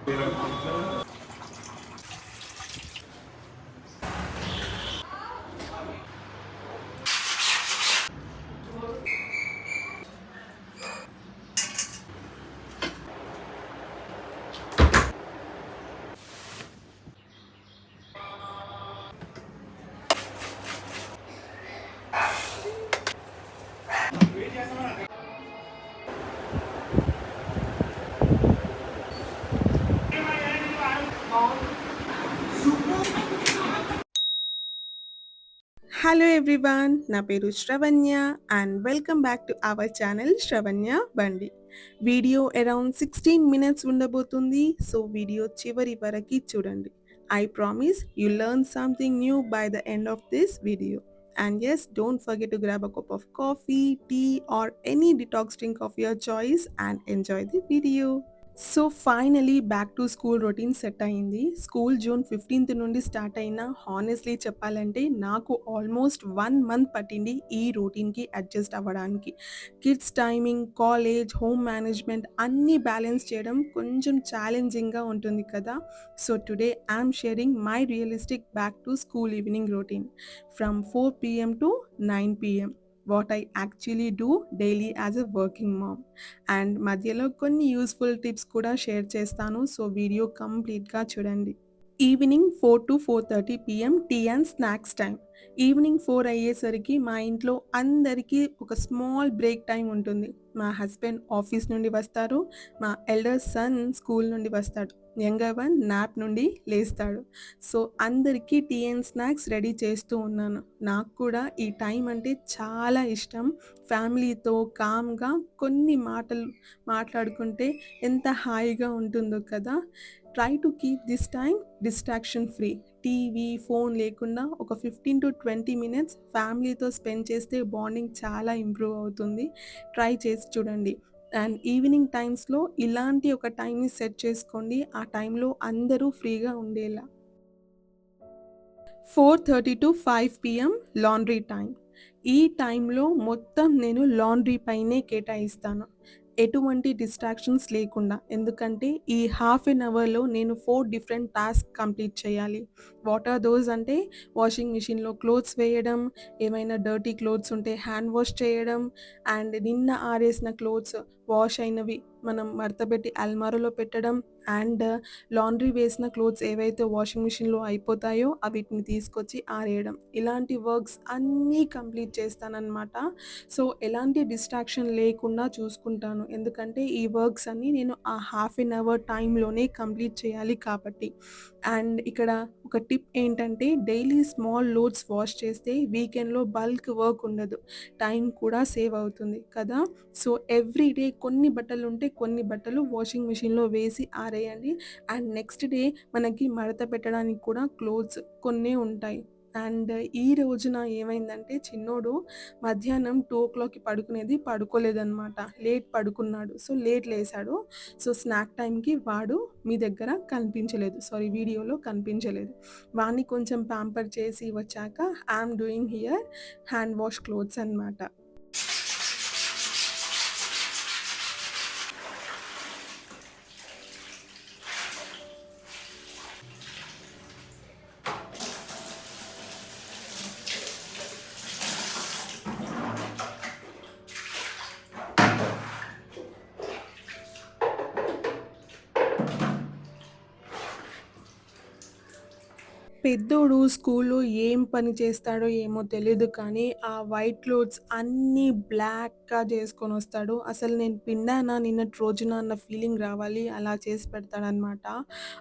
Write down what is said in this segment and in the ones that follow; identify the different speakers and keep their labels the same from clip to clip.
Speaker 1: Hello everyone, నా పేరు Sravanya and welcome back to our channel Sravanya Bandi. Video around 16 minutes ఉండబోతుంది. So video చివరి వరకు చూడండి. I promise you learn something new by the end of this video. And yes, don't forget to grab a cup of coffee, tea or any detox drink of your choice and enjoy the video. So finally back to school routine set అయింది. School June 15th నుండి start అయినా honestly చెప్పాలంటే నాకు almost 1 month పట్టింది ఈ రొటీన్‌కి adjust అవ్వడానికి. Kids timing, college, home management అన్నీ బ్యాలెన్స్ చేయడం కొంచెం ఛాలెంజింగ్‌గా ఉంటుంది కదా! So today I am sharing my realistic back to school evening routine from 4 PM to 9 PM. What I actually do daily as a working mom. And మధ్యలో కొన్ని useful tips కూడా share చేస్తాను. సో వీడియో కంప్లీట్గా చూడండి. Evening 4 to 4:30 PM tea and snacks time. Evening 4 అయ్యేసరికి మా ఇంట్లో అందరికీ ఒక స్మాల్ బ్రేక్ టైం ఉంటుంది. మా హస్బెండ్ ఆఫీస్ నుండి వస్తారు, మా ఎల్డర్ సన్ స్కూల్ నుండి వస్తాడు, యంగర్ వన్ న్యాప్ నుండి లేస్తాడు. సో అందరికీ టీ అండ్ స్నాక్స్ రెడీ చేస్తూ ఉన్నాను. నాకు కూడా ఈ టైం అంటే చాలా ఇష్టం. ఫ్యామిలీతో కామ్గా కొన్ని మాటలు మాట్లాడుకుంటే ఎంత హాయిగా ఉంటుందో కదా. Try to keep this time distraction free. TV, phone లేకుండా ఒక 15 to 20 మినిట్స్ ఫ్యామిలీతో స్పెండ్ చేస్తే బాండింగ్ చాలా ఇంప్రూవ్ అవుతుంది. ట్రై చేసి చూడండి. అండ్ ఈవినింగ్ టైమ్స్‌లో ఇలాంటి ఒక టైమ్‌ని సెట్ చేసుకోండి. ఆ టైంలో అందరూ ఫ్రీగా ఉండేలా. 4:30 to 5 PM లాండ్రీ టైం. ఈ టైంలో మొత్తం నేను లాండ్రీ పైనే కేటాయిస్తాను. ఎటువంటి డిస్ట్రాక్షన్స్ లేకుండా. ఎందుకంటే ఈ హాఫ్ ఎన్ అవర్‌లో నేను 4 డిఫరెంట్ టాస్క్ కంప్లీట్ చేయాలి. వాట్ ఆర్ దోస్ అంటే వాషింగ్ మిషన్‌లో క్లోత్స్ వేయడం, ఏమైనా డర్టీ క్లోత్స్ ఉంటే హ్యాండ్ వాష్ చేయడం, అండ్ నిన్న ఆరేసిన క్లోత్స్ వాష్ అయినవి మనం మడతపెట్టి అల్మారాలో పెట్టడం, అండ్ లాండ్రీ వేసిన క్లోత్స్ ఏవైతే వాషింగ్ మిషన్‌లో అయిపోతాయో వీటిని తీసుకొచ్చి ఆరేయడం. ఇలాంటి వర్క్స్ అన్నీ కంప్లీట్ చేస్తాననమాట. సో ఎలాంటి డిస్ట్రాక్షన్ లేకుండా చూసుకుంటాను. ఎందుకంటే ఈ వర్క్స్ అన్నీ నేను ఆ హాఫ్ ఎన్ అవర్ టైంలోనే కంప్లీట్ చేయాలి కాబట్టి. అండ్ ఇక్కడ ఒక టిప్ ఏంటంటే డైలీ స్మాల్ లోడ్స్ వాష్ చేస్తే వీకెండ్‌లో బల్క్ వర్క్ ఉండదు. టైం కూడా సేవ్ అవుతుంది కదా. సో ఎవ్రీ డే కొన్ని బట్టలుంటే కొన్ని బట్టలు వాషింగ్ మిషన్‌లో వేసి ఆరేయండి. అండ్ నెక్స్ట్ డే మనకి మడత పెట్టడానికి కూడా క్లోత్స్ కొన్నే ఉంటాయి. అండ్ ఈ రోజున ఏమైందంటే చిన్నోడు మధ్యాహ్నం 2:00కి పడుకునేది పడుకోలేదనమాట. లేట్ పడుకున్నాడు. సో లేట్ లేసాడు. సో స్నాక్ టైమ్‌కి వాడు మీ దగ్గర కనిపించలేదు. సారీ, వీడియోలో కనిపించలేదు. వాడిని కొంచెం ప్యాంపర్ చేసి వచ్చాక I'm doing here hand wash clothes అనమాట. పెద్దోడు స్కూల్లో ఏం పని చేస్తాడో ఏమో తెలీదు కానీ, ఆ వైట్ క్లోత్స్ అన్నీ బ్లాక్‌గా చేసుకొనొస్తాడు. అసలు నేను పిండానా నిన్నటి రోజున అన్న ఫీలింగ్ రావాలి. అలా చేసి పెడతాడనమాట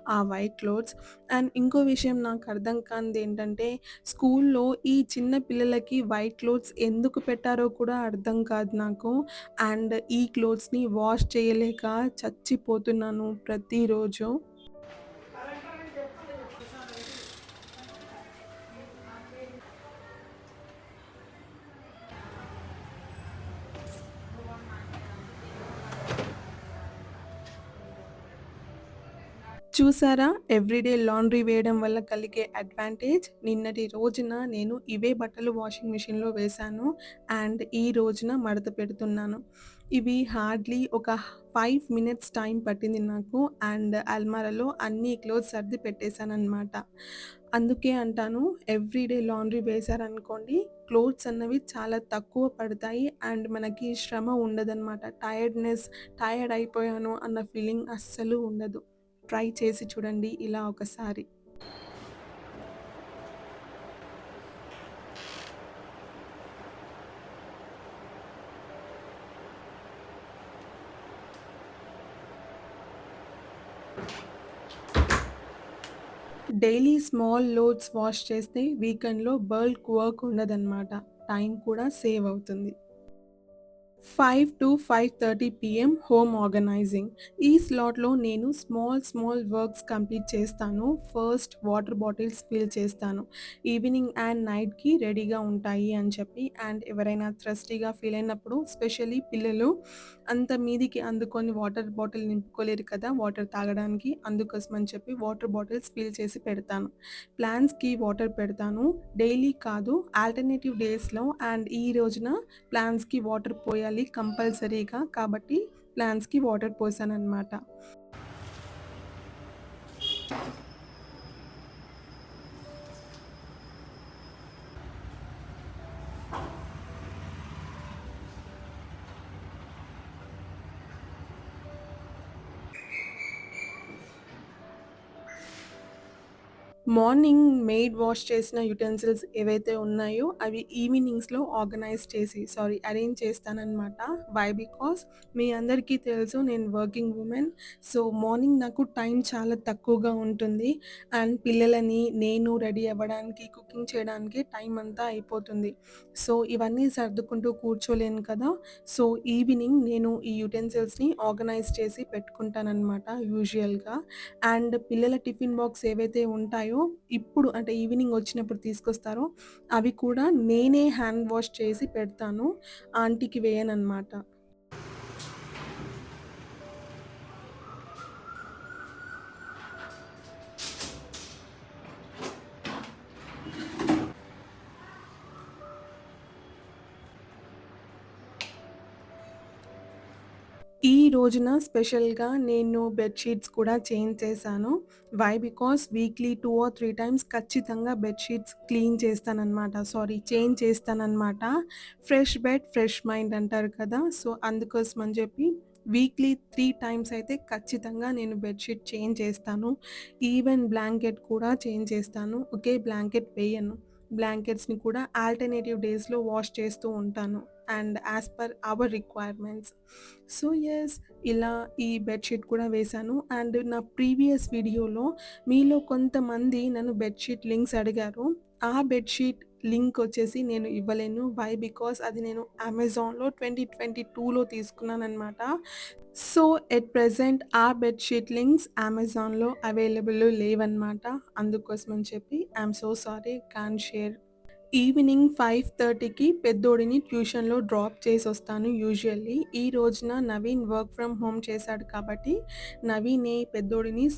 Speaker 1: ఆ వైట్ క్లోత్స్. అండ్ ఇంకో విషయం నాకు అర్థం కానిదేంటంటే, స్కూల్లో ఈ చిన్న పిల్లలకి వైట్ క్లోత్స్ ఎందుకు పెట్టారో కూడా అర్థం కాదు నాకు. అండ్ ఈ క్లోత్స్‌ని వాష్ చేయలేక చచ్చిపోతున్నాను ప్రతిరోజు. చూసారా ఎవ్రీడే లాండ్రీ వేయడం వల్ల కలిగే అడ్వాంటేజ్. నిన్నటి రోజున నేను ఇవే బట్టలు వాషింగ్ మిషన్‌లో వేశాను. అండ్ ఈ రోజున మడత పెడుతున్నాను. ఇవి హార్డ్‌లీ ఒక 5 మినిట్స్ టైం పట్టింది నాకు. అండ్ అల్మారాలో అన్ని క్లోత్స్ సర్ది పెట్టేసాననమాట. అందుకే అంటాను ఎవ్రీడే లాండ్రీ వేశారనుకోండి క్లోత్స్ అన్నవి చాలా తక్కువ పడతాయి. అండ్ మనకి శ్రమ ఉండదనమాట. టైర్డ్ అయిపోయాను అన్న ఫీలింగ్ అస్సలు ఉండదు. ట్రై చేసి చూడండి ఇలా ఒకసారి. డైలీ స్మాల్ లోడ్స్ వాష్ చేస్తే వీకెండ్‌లో బల్క్ వర్క్ ఉండదనమాట. టైం కూడా సేవ్ అవుతుంది. 5-5:30 పీఎం హోమ్ ఆర్గనైజింగ్. ఈ స్లాట్‌లో నేను స్మాల్ వర్క్స్ కంప్లీట్ చేస్తాను. ఫస్ట్ వాటర్ బాటిల్స్ ఫిల్ చేస్తాను. ఈవినింగ్ అండ్ నైట్‌కి రెడీగా ఉంటాయి అని చెప్పి. అండ్ ఎవరైనా థ్రస్టీగా ఫీల్ అయినప్పుడు స్పెషల్లీ పిల్లలు అంత మీదికి అందుకొని వాటర్ బాటిల్ నింపుకోలేరు కదా! వాటర్ తాగడానికి. అందుకోసమని చెప్పి వాటర్ బాటిల్స్ ఫిల్ చేసి పెడతాను. ప్లాంట్స్‌కి వాటర్ పెడతాను. డైలీ కాదు ఆల్టర్‌నేటివ్ డేస్‌లో అండ్ ఈ రోజున ప్లాంట్స్‌కి వాటర్ పోయాలి కంపల్సరీగా. కాబట్టి ప్లాంట్స్‌కి వాటర్ పోసాననమాట. మార్నింగ్ మెయిడ్ వాష్ చేసిన యుటెన్సిల్స్ ఏవైతే ఉన్నాయో అవి ఈవినింగ్స్‌లో అరేంజ్ చేస్తాననమాట. వై? బికాస్ మీ అందరికీ తెలుసు నేను వర్కింగ్ వుమెన్. సో, మార్నింగ్ నాకు టైం చాలా తక్కువగా ఉంటుంది. అండ్ పిల్లలని, నేను రెడీ అవ్వడానికి, కుకింగ్ చేయడానికి టైం అంతా అయిపోతుంది. సో, ఇవన్నీ సర్దుకుంటూ కూర్చోలేను కదా! సో, ఈవినింగ్ నేను ఈ యుటెన్సిల్స్‌ని ఆర్గనైజ్ చేసి పెట్టుకుంటాననమాట యూజువల్‌గా. అండ్ పిల్లల టిఫిన్ బాక్స్ ఏవైతే ఉంటాయో ఇప్పుడు అంటే ఈవినింగ్ వచ్చినప్పుడు తీసుకొస్తారో అవి కూడా నేనే హ్యాండ్ వాష్ చేసి పెడతాను. ఆంటీకి వేయననమాట. ఈ రోజున స్పెషల్‌గా నేను బెడ్‌షీట్స్ కూడా చేంజ్ చేశాను. Why? Because weekly 2 or 3 times ఖచ్చితంగా బెడ్‌షీట్స్ చేంజ్ చేస్తాననమాట. ఫ్రెష్ బెడ్, ఫ్రెష్ మైండ్ అంటారు కదా! సో, అందుకోసం అని చెప్పి వీక్లీ 3 టైమ్స్ అయితే ఖచ్చితంగా నేను బెడ్‌షీట్ చేంజ్ చేస్తాను. ఈవెన్ బ్లాంకెట్ కూడా చేంజ్ చేస్తాను. ఒకే బ్లాంకెట్ వేయను. బ్లాంకెట్స్‌ని కూడా ఆల్టర్‌నేటివ్ డేస్‌లో వాష్ చేస్తూ ఉంటాను. And as per our requirements. So, yes, ఇలా ఈ బెడ్‌షీట్ కూడా వేశాను. అండ్ నా ప్రీవియస్ వీడియోలో మీలో కొంతమంది నన్ను బెడ్‌షీట్ లింక్స్ అడిగారు. ఆ బెడ్‌షీట్ లింక్ వచ్చేసి నేను ఇవ్వలేను. వై? బికాస్ అది నేను అమెజాన్‌లో 2022లో తీసుకున్నాననమాట. సో, ఎట్ ప్రెజెంట్ ఆ బెడ్‌షీట్ లింక్స్ అమెజాన్‌లో అవైలబుల్‌లో లేవనమాట. అందుకోసమని చెప్పి I'm so sorry can't share. Evening 5:30కి పెద్దోడిని ట్యూషన్‌లో డ్రాప్ చేసొస్తాను యూజువల్లీ. ఈ రోజున నవీన్ వర్క్ ఫ్రమ్ హోమ్ చేశాడు కాబట్టి, నవీనే పెద్దోడిని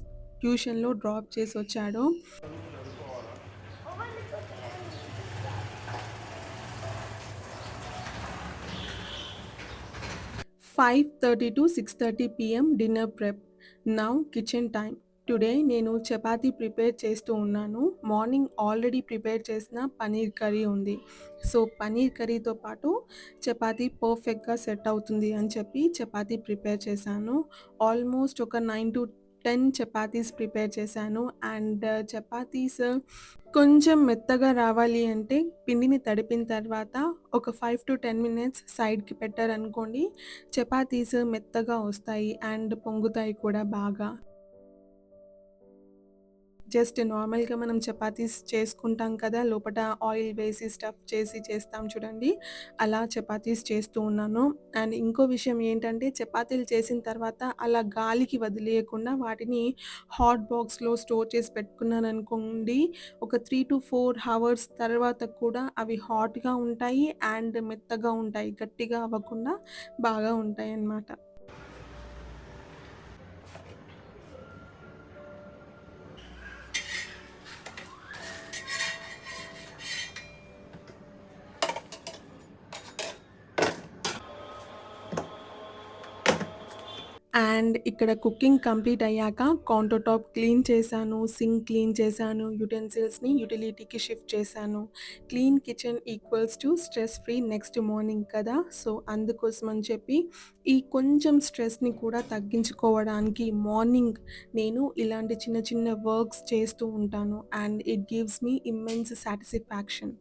Speaker 1: ట్యూషన్‌లో డ్రాప్ చేసొచ్చాడు. 5:30-6:30 PM dinner prep. Now kitchen time. Today నేను చపాతీ ప్రిపేర్ చేస్తూ ఉన్నాను. మార్నింగ్ ఆల్రెడీ ప్రిపేర్ చేసిన పనీర్ కర్రీ ఉంది. సో, పనీర్ కర్రీతో పాటు చపాతీ పర్ఫెక్ట్‌గా సెట్ అవుతుంది అని చెప్పి చపాతీ ప్రిపేర్ చేశాను. ఆల్మోస్ట్ ఒక 9-10 చపాతీస్ ప్రిపేర్ చేశాను. అండ్ చపాతీస్ కొంచెం మెత్తగా రావాలి అంటే పిండిని తడిపిన తర్వాత ఒక 5-10 మినిట్స్ సైడ్‌కి పెట్టారనుకోండి, చపాతీస్ మెత్తగా వస్తాయి అండ్ పొంగుతాయి కూడా బాగా. జస్ట్ నార్మల్‌గా మనం చపాతీస్ చేసుకుంటాం కదా! లోపట ఆయిల్ వేసి స్టఫ్ చేసి చేస్తాం చూడండి. అలా చపాతీస్ చేస్తూ ఉన్నాను. అండ్ ఇంకో విషయం ఏంటంటే చపాతీలు చేసిన తర్వాత అలా గాలికి వదిలేయకుండా వాటిని హాట్ బాక్స్‌లో స్టోర్ చేసి పెట్టుకున్నాననుకోండి. ఒక 3-4 హవర్స్ తర్వాత కూడా అవి హాట్‌గా ఉంటాయి అండ్ మెత్తగా ఉంటాయి. గట్టిగా అవ్వకుండా బాగా ఉంటాయన్నమాట. అండ్ ఇక్కడ కుకింగ్ కంప్లీట్ అయ్యాక కౌంటర్ టాప్ క్లీన్ చేశాను, సింక్ క్లీన్ చేశాను, యుటెన్సిల్స్‌ని యుటిలిటీకి షిఫ్ట్ చేశాను. Clean kitchen equals to stress free next morning కదా! సో, అందుకోసమని చెప్పి ఈ కొంచెం స్ట్రెస్‌ని కూడా తగ్గించుకోవడానికి మార్నింగ్ నేను ఇలాంటి చిన్న చిన్న వర్క్స్ చేస్తూ ఉంటాను. And it gives me immense satisfaction.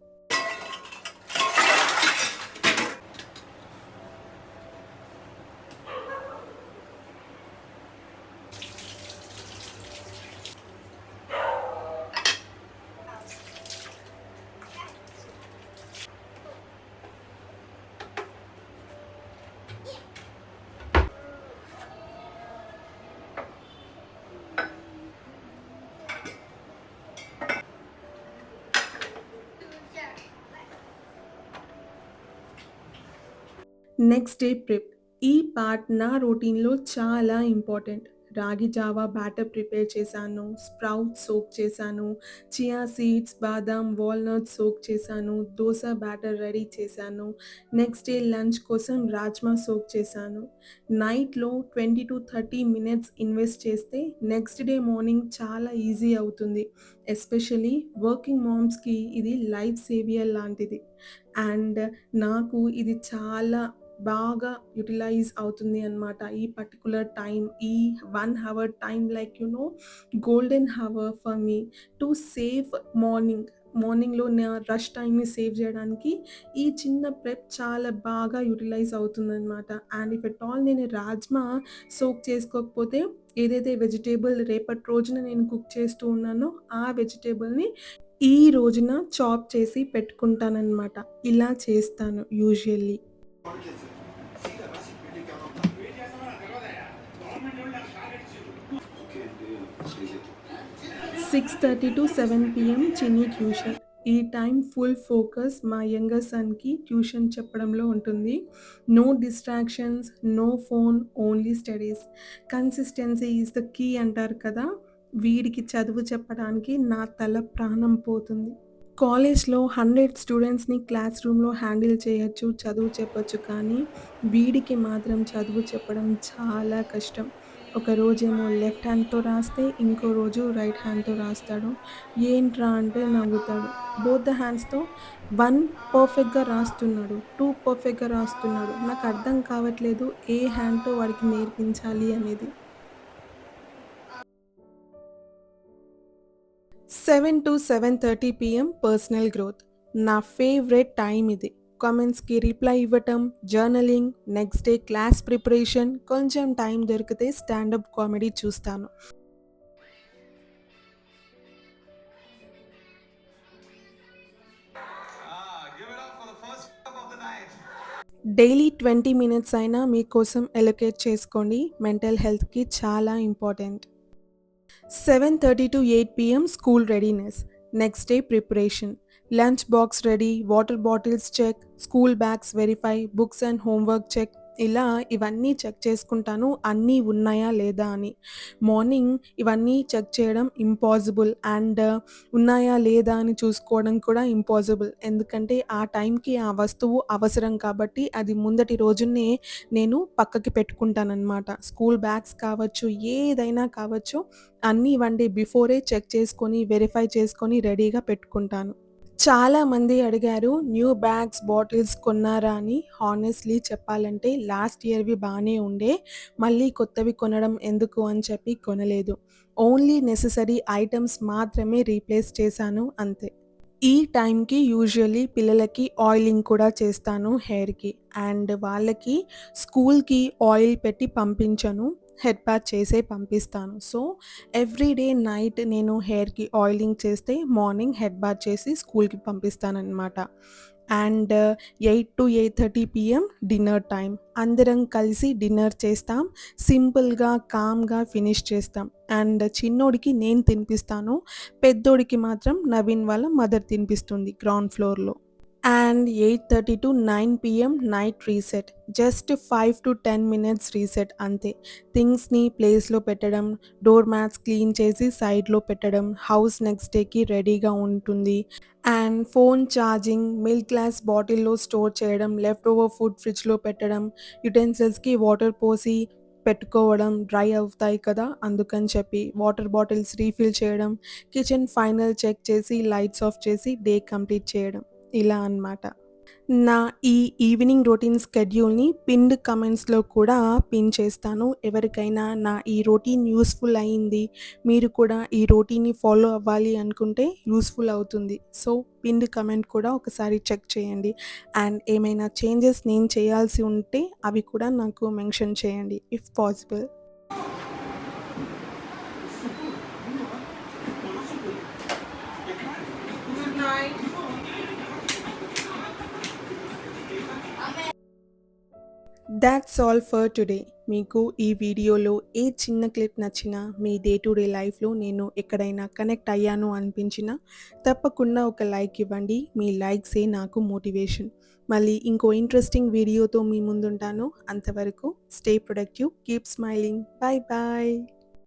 Speaker 1: Next day prep. ఈ పార్ట్ నా రొటీన్‌లో చాలా ఇంపార్టెంట్. రాగి జావా బ్యాటర్ ప్రిపేర్ చేశాను, స్ప్రౌట్స్ సోక్ చేశాను, చియా సీడ్స్, బాదాం, వాల్‌నట్స్ సోక్ చేశాను, దోస బ్యాటర్ రెడీ చేశాను. నెక్స్ట్ డే లంచ్ కోసం రాజ్మా సోక్ చేశాను. నైట్‌లో 20-30 మినిట్స్ ఇన్వెస్ట్ చేస్తే నెక్స్ట్ డే మార్నింగ్ చాలా ఈజీ అవుతుంది. ఎస్పెషల్లీ వర్కింగ్ మామ్స్‌కి ఇది లైఫ్ సేవియర్ లాంటిది. అండ్ నాకు ఇది చాలా బాగా యుటిలైజ్ అవుతుంది అనమాట. ఈ పర్టిక్యులర్ టైమ్, ఈ 1 hour time like golden hour for me to save morning. మార్నింగ్‌లో నా రష్ టైమ్‌ని సేవ్ జేయడానికి ఈ చిన్న ప్రెప్ చాలా బాగా యుటిలైజ్ అవుతుందనమాట. అండ్ ఇఫ్ ఎట్ ఆల్ నేను రాజ్మా సోక్ చేసుకోకపోతే ఏదైతే వెజిటబుల్ రేపటి రోజున నేను కుక్ చేస్తూ ఉన్నానో ఆ వెజిటబుల్‌ని ఈ రోజున చాప్ చేసి పెట్టుకుంటాననమాట. ఇలా చేస్తాను యూజువల్లీ. 6:30-7 పీఎం చిన్ని ట్యూషన్. ఈ టైం ఫుల్ ఫోకస్ మా యంగర్ సన్‌కి ట్యూషన్ చెప్పడంలో ఉంటుంది. No distractions, no phone, only studies. Consistency is the key అంటారు కదా! వీడికి చదువు చెప్పడానికి నా తల ప్రాణం పోతుంది. కాలేజ్‌లో 100 స్టూడెంట్స్‌ని క్లాస్ రూమ్‌లో హ్యాండిల్ చేయొచ్చు, చదువు చెప్పొచ్చు. కానీ వీడికి మాత్రం చదువు చెప్పడం చాలా కష్టం. ఒకరోజేమో లెఫ్ట్ హ్యాండ్‌తో రాస్తే, ఇంకో రోజు రైట్ హ్యాండ్‌తో రాస్తాడు. ఏంట్రా అంటే నవ్వుతాడు. బోత్ ద హ్యాండ్స్‌తో 1 పర్ఫెక్ట్‌గా రాస్తున్నాడు, 2 పర్ఫెక్ట్‌గా రాస్తున్నాడు. నాకర్థం కావట్లేదు ఏ హ్యాండ్‌తో వాడికి నేర్పించాలి అనేది. 7-7:30 పీఎం పర్సనల్ గ్రోత్. నా ఫేవరెట్ టైం ఇది. కామెంట్స్‌కి రిప్లై ఇవ్వటం, journaling, next day class preparation, కొంచెం టైం దొరికితే స్టాండప్ కామెడీ చూస్తాను.
Speaker 2: Give it up for the first cup of the night.
Speaker 1: Daily 20 minutes అయినా మీకోసం ఎలొకేట్ చేసుకోండి. మెంటల్ హెల్త్‌కి చాలా important. 7:30-8 PM school readiness. Next day preparation. Lunch box ready, water bottles check, school bags verify, books and homework check. ఇలా ఇవన్నీ check చేసుకుంటాను అన్నీ ఉన్నాయా లేదా అని. మార్నింగ్ ఇవన్నీ చెక్ చేయడం ఇంపాసిబుల్. అండ్ ఉన్నాయా లేదా అని చూసుకోవడం కూడా ఇంపాసిబుల్. ఎందుకంటే ఆ టైంకి ఆ వస్తువు అవసరం కాబట్టి అది ముందటి రోజున్నే నేను పక్కకి పెట్టుకుంటాననమాట. స్కూల్ బ్యాగ్స్ కావచ్చు, ఏదైనా కావచ్చు, అన్నీ 1 డే బిఫోరే చెక్ చేసుకొని, వెరిఫై చేసుకొని రెడీగా పెట్టుకుంటాను. చాలామంది అడిగారు న్యూ బ్యాగ్స్, బాటిల్స్ కొన్నారా అని. హానెస్ట్‌లీ చెప్పాలంటే లాస్ట్ ఇయర్‌వి బానే ఉండే. మళ్ళీ కొత్తవి కొనడం ఎందుకు అని చెప్పి కొనలేదు. ఓన్లీ నెసెసరీ ఐటెమ్స్ మాత్రమే రీప్లేస్ చేశాను అంతే. ఈ టైంకి యూజువల్లీ పిల్లలకి ఆయిలింగ్ కూడా చేస్తాను హెయిర్‌కి. అండ్ వాళ్ళకి స్కూల్‌కి ఆయిల్ పెట్టి పంపించను. హెడ్ బాత్ చేసే పంపిస్తాను. సో, ఎవ్రీ డే నైట్ నేను హెయిర్‌కి ఆయిలింగ్ చేస్తే మార్నింగ్ హెడ్ బాత్ చేసి స్కూల్‌కి పంపిస్తాననమాట. And 8-8:30 PM dinner time. అందరం కలిసి డిన్నర్ చేస్తాం. సింపుల్‌గా, కామ్‌గా ఫినిష్ చేస్తాం. అండ్ చిన్నోడికి నేను తినిపిస్తాను. పెద్దోడికి మాత్రం నవీన్ వాళ్ళ మదర్ తినిపిస్తుంది గ్రౌండ్ ఫ్లోర్‌లో. And 8:30-9 PM night reset. Just 5-10 minutes reset అంతే. థింగ్స్‌ని ప్లేస్‌లో పెట్టడం, డోర్ మ్యాట్స్ క్లీన్ చేసి సైడ్‌లో పెట్టడం, హౌస్ నెక్స్ట్ డేకి రెడీగా ఉంటుంది. And phone charging, milk glass బాటిల్‌లో స్టోర్ చేయడం, లెఫ్ట్ ఓవర్ ఫుడ్ ఫ్రిడ్జ్‌లో పెట్టడం, యుటెన్సిల్స్‌కి వాటర్ పోసి పెట్టుకోవడం డ్రై అవుతాయి కదా! అందుకని చెప్పి వాటర్ బాటిల్స్ రీఫిల్ చేయడం, కిచెన్ ఫైనల్ చెక్ చేసి లైట్స్ ఆఫ్ చేసి డే కంప్లీట్ చేయడం ఇలా అన్నమాట. నా ఈ ఈవినింగ్ రొటీన్ స్కెడ్యూల్‌ని పిన్డ్ కమెంట్స్‌లో కూడా పిన్ చేస్తాను. ఎవరికైనా నా ఈ రొటీన్ యూజ్‌ఫుల్ అయింది, మీరు కూడా ఈ రొటీన్‌ని ఫాలో అవ్వాలి అనుకుంటే యూజ్‌ఫుల్ అవుతుంది. సో, పిన్డ్ కమెంట్ కూడా ఒకసారి చెక్ చేయండి. అండ్ ఏమైనా చేంజెస్ నేను చేయాల్సి ఉంటే అవి కూడా నాకు మెన్షన్ చేయండి if possible.
Speaker 3: Good night.
Speaker 1: That's all for today. మీకు ఈ వీడియోలో ఏ చిన్న క్లిప్ నచ్చినా, మీ డే టు డే లైఫ్‌లో నేను ఎక్కడైనా కనెక్ట్ అయ్యాను అనిపించినా తప్పకుండా ఒక లైక్ ఇవ్వండి. మీ లైక్సే నాకు మోటివేషన్. మళ్ళీ ఇంకో ఇంట్రెస్టింగ్ వీడియోతో మీ ముందుంటాను. అంతవరకు stay productive, keep smiling. Bye bye.